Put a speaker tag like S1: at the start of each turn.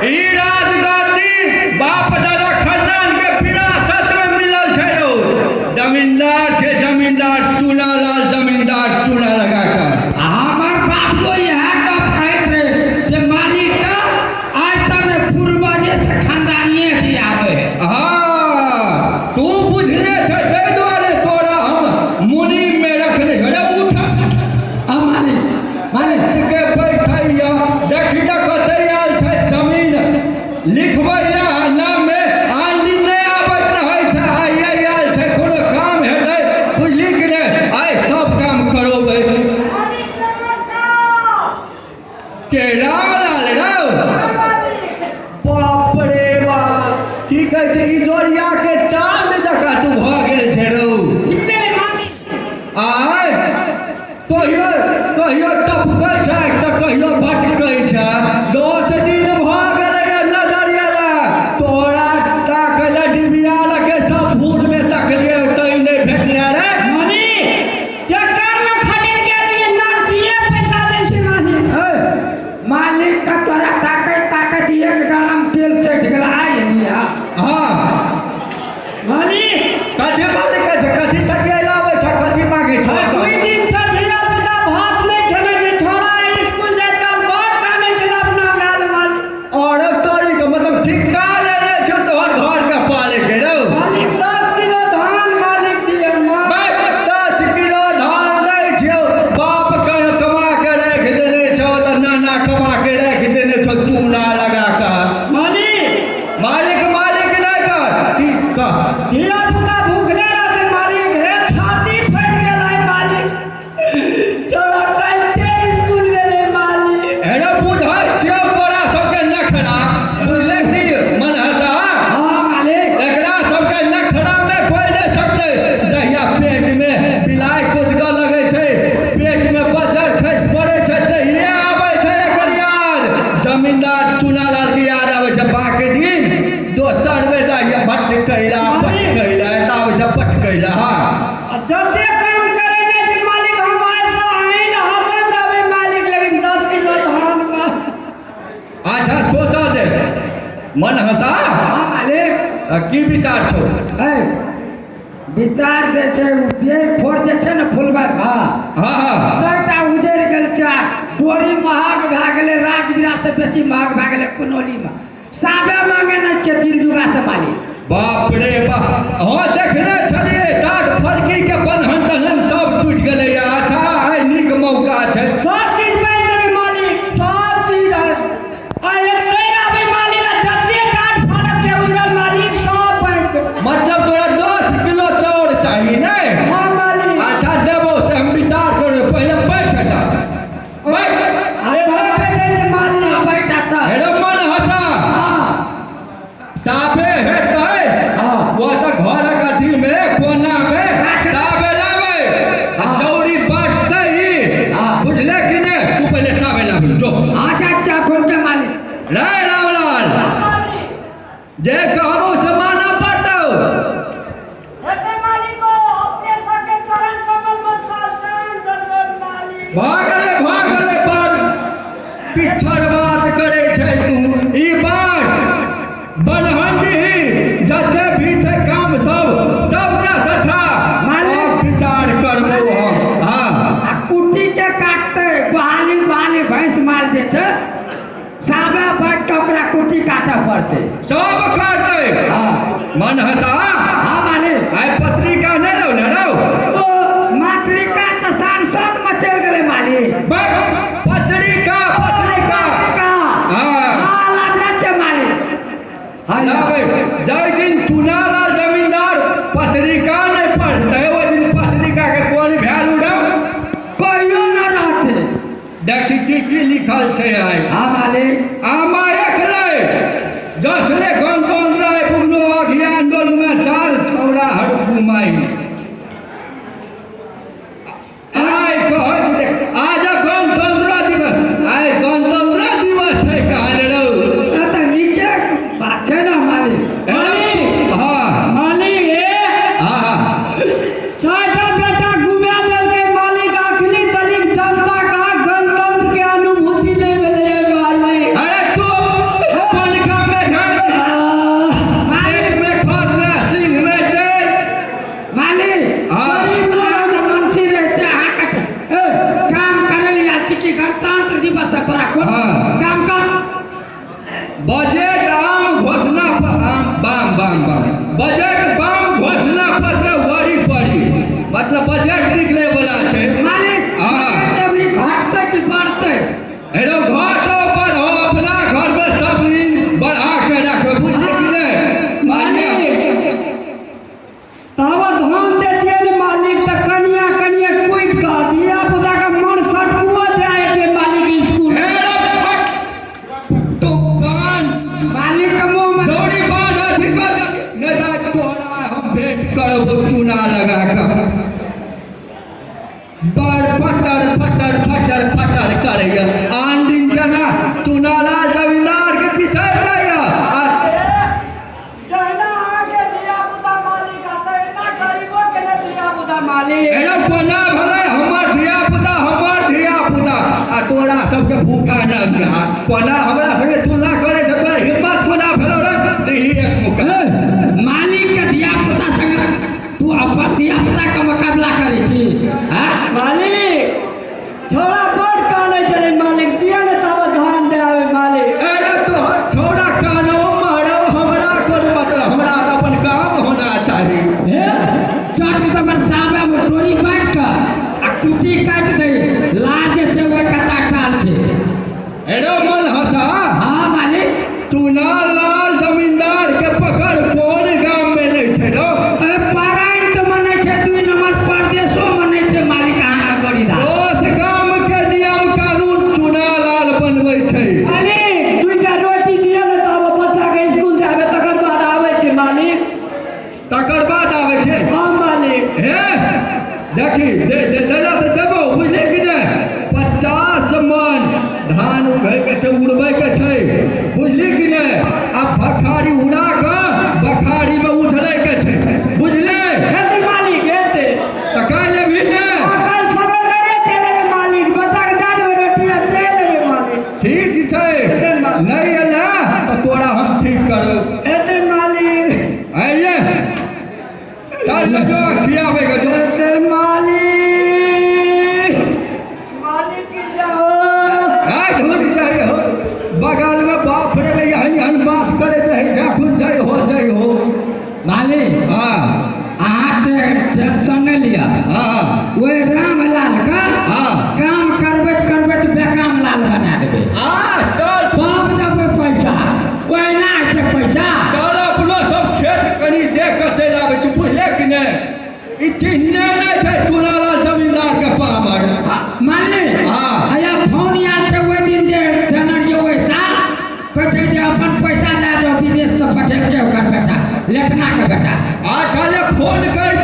S1: ई राजगादी बाप दादा खानदान के विरासत में मिलल छै रो। जमींदार छै जमींदार चूनालाल जमींदार चूना लगा कर।
S2: हमार बाप को यह कब कहत रहे जे मालिक का आज तक पूर्वजे से खानदानिये जी आवे।
S1: हाँ तू बुझने छै ताहि दुआरे तोरा हम मुनि में रखने रे उठ
S2: मालिक मालिक
S1: के बैठैया देखी जा कतै आयल छै जमीन लिखबैया नाम में आन दिन नहीं आबैत रहै छै। आइ आयल छै कोनो काम हेतै बुझली कि नहीं आइ सब काम करोबै। के रामलाल रौ बाप रे बाप की कहै छै इजोरिया के चांद जकाँ तू भऽ गेल छै रौ। आय कहियो कहियो टपकै छै तऽ कहियो भटकै छै। 10 दिन भऽ गेलै नजरिया ला तोरा ताकले डिबिया लगे सब भूर में तकलिए तै नहीं भेटले रे।
S2: मनी ट्रैक्टर में खरीद गेलिए नगदिए पैसा दै छै मालिक। मालिक का तोरा ताकत एक ड्राम तेल सेठ गेला आइ लिया।
S1: हाँ
S2: मालिक
S1: कथी मालिक कहै छै कथी सटिया लाबै छै कथी मांगे छै।
S2: कोई दिन से धिया पुता भात नहीं खेने जे छोड़ा स्कूल जाता बड़ काने चला अपना गाल मालिक।
S1: और तोरी के मतलब ठिका लेने छै तोहर घर के पाले के रौ।
S2: मालिक 10 किलो धान मालिक दिए
S1: भाई 10 किलो धान दै छियौ बाप कर कमा के राख देने छौ तऽ नाना कमा के राख देने छौ चूना लगा कर।
S2: मालिक
S1: मालिक मालिक नहीं कर की कह
S2: धिया पुता भूखले रहते मालिक हे छाती फट गेलै मालिक। छोड़ा कैसे स्कूल गेले मालिक।
S1: एना बुझै छियौ तोरा सबके नखरा बुझले कि मन हंसा।
S2: हाँ मालिक
S1: एकरा सबके नखरा में कोई नहीं सकते। जहिया पेट में बिलाइ कुदका लगे छै पेट में बजर खस पड़े छै तहिए आबै छै एकर याद। जमींदार चूनालाल के याद आबै छै बाकी दिन दोसर में जाइए भटकैला आबै छै पटकैला। हाँ
S2: जते काम करे ने जे मालिक हम ऐसा आइन हटन रहे मालिक लेकिन 10 किलो धान में।
S1: अच्छा सोचा दे मन हंसा।
S2: हाँ मालिक
S1: की विचार छौ।
S2: है विचार जे छै पेड़ फोड़ जे छै ने फुलबार
S1: हाँ हाँ
S2: सबटा उजड़ गेल छै। डोरी महग भए गेलै राजगिरा से बेसी महग भए गेलै कुनोली में साबे मांगे न छै दिलजुगा से मालिक।
S1: बाप रे बाप हाँ देखने छलिए टाट फड़की के बंधन तहन सब टूट गेलै। अच्छा आइ नीक मौका छै
S2: सब चीज बन देबे मालिक सब चीज आइ एते आबे मालिक जते टाट फरक छै उजड़ मालिक सब बन देबे।
S1: मतलब तोरा 10 किलो चाउर चाहिए नहीं।
S2: हाँ मालिक
S1: अच्छा देबो से हम विचार करो पहले बैठ हटा बैठ।
S2: अरे बैठे जे मालिक बैठा त
S1: हेरे मन हंसा
S2: हां
S1: साबे हेतै।
S2: हाँ।
S1: वो तो घर अथी में कोना में साबे लाबै चौड़ी बाटतै ही।
S2: हाँ।
S1: बुझले कि नहीं तू पहले साबे लाबै जो।
S2: आजा चाकोर के मालिक
S1: रे रामलाल जे कहबो से माना पड़तौ।
S2: हेते मालिक को अपने सबके चरण कमल में सालचरण दंडवत मालिक।
S1: भागले पर पिछड़ बात करे छै तू ई बात बनहंडी जते भी छै काम सबका सठा
S2: मालिक।
S1: विचार करबो हम। हाँ
S2: आ कुटी के काटते गुहाली भैंस मार दे छै साबे बैठ के ओकरा कुटी काटे पड़ते।
S1: सब करतै।
S2: हाँ
S1: मन हंसा
S2: हाँ मालिक
S1: आइ पत्रिका नहीं लौ ने रौ।
S2: ओ मातृका तो सांसद में चल गेले मालिक।
S1: पत्रिका हाँ
S2: हाँ लाभे छै मालिक। हाँ
S1: लाबै जाहि दिन चूनालाल जमींदार पत्रिका नहीं पढ़तै ओहि दिन पत्रिका के कोन वैल्यू रौ।
S2: कहियो न रहते।
S1: देखी की लिखल छै आइ।
S2: हाँ मालिक
S1: आमा एकलै जसले गणतंत्र आइ पुगलो अघि आंदोलन में 4 छौड़ा हर घुमाई। आइ कहै छै देख आज गणतंत्र दिवस आइ गणतंत्र दिवस छै कहल रौ।
S2: तो नीके बात छै ना मालिक।
S1: हाँ
S2: मालिक
S1: हाँ
S2: छठा बेटा घुमा देलकै मालिक अखनी तलिक जनता का गणतंत्र के अनुभूति ले भेलै मालिक।
S1: अरे चुप बजट आम घोषणा बजट बाम घोषणा पत्र वरी पड़ी मतलब बजट निकले वाला छै
S2: मालिक
S1: हाँ।
S2: अभी घटते कि बढ़ते
S1: हेरो घटो बढ़ो अपना घर में सब दिन बढ़ा के रख बुझलिए कि नहीं
S2: मालिक तब धान दे दिए ने मालिक त कनिया कनिया कुट का दिया पुता का मन सटकुआ जाए के मालिक स्कूल
S1: दुकान
S2: मालिक का मुंह में
S1: दौड़ी बांध अथी कर दे नेता तोरा हम भेंट करब चूना लगा कर बड़ फटर करैया आन दिन जना चुनालाल जमींदार के पिछड़ जाइया
S2: जना आगे दिया पुता मालिक आता है ना गरीबों के लिए दिया पुता मालिक
S1: एरो कोना भले हमर धिया पुता आ तोरा सबके भूखा न रहा कोना हमरा संगे तुलना करे छ तोरा हिम्मत कोना भेलो रे देही एक मुका
S2: मालिक के दिया पुता संग तू अपन दिया पुता का मुकाबला करे छी हां मालिक छोड़ा बड़ काने चले मालिक दिया ने तब धान दे आवे मालिक
S1: अरे तो छोड़ा कानो मारो हमरा कोन मतलब हमरा त अपन काम होना चाहिए
S2: हे चट तो बरसाबे में टोरी बांट का आ कुटी काट दे लाज से वे कता टाल छे
S1: एरो मन हंसा
S2: हां मालिक
S1: चुनालाल जमींदार के पकड़ कोन गांव में नहीं छै रो
S2: ए पारायण तो मने छे 2 नंबर परदेशो मने छे मालिक आन का बड़ी दा
S1: दोस गांव के नियम कानून चुनालाल बनबै छै
S2: मालिक दुईटा रोटी दिया ने तब बच्चा के स्कूल जावे तकर बाद आवे छे मालिक
S1: तकर बाद आबै छै
S2: हां मालिक
S1: हे देखी दे देला त देबो बुझले कि नहीं 50 मन धान उगै के छै उड़बै के छै बुझली कि नहीं अब भखारी उड़ा के बखारी में उछलै के छै बुझले
S2: हेते मालिक हेते
S1: त काल्हि भी ने
S2: कल सवेर करे चले रे मालिक बच्चा के दे देबे रोटी आ चले रे मालिक
S1: ठीक छै नहीं अला तो तोरा हम ठीक करब
S2: हेते मालिक
S1: आइले चल जो खियाबे के जो
S2: हेते मालिक मालिक की जाओ
S1: आय ढूंढ चाहिए हो बगल में बाप रे भैया हन बात करैत रहे जाखुन जय हो
S2: मालिक
S1: हाँ
S2: आठ टेंशन नहीं लिया
S1: हाँ
S2: वे रामलाल का
S1: हाँ
S2: काम करबे बेकाम लाल बना देबे
S1: चल
S2: तब देबे पैसा ओए ना छै पैसा
S1: चल अपनो सब खेत कनी देख के चलि आबै छी बुझले कि नहीं ई चिन्हने नहीं छै चुनालाल जमींदार के पावर
S2: मालिक
S1: हाँ।
S2: आया फोन आयल छै ओइ दिन जे जनरियो ओइ साल कहै छै जे अपन पैसा ला जाओ विदेश से पठेल के ओकर बेटा लेटना के बेटा
S1: आ चले फोन कर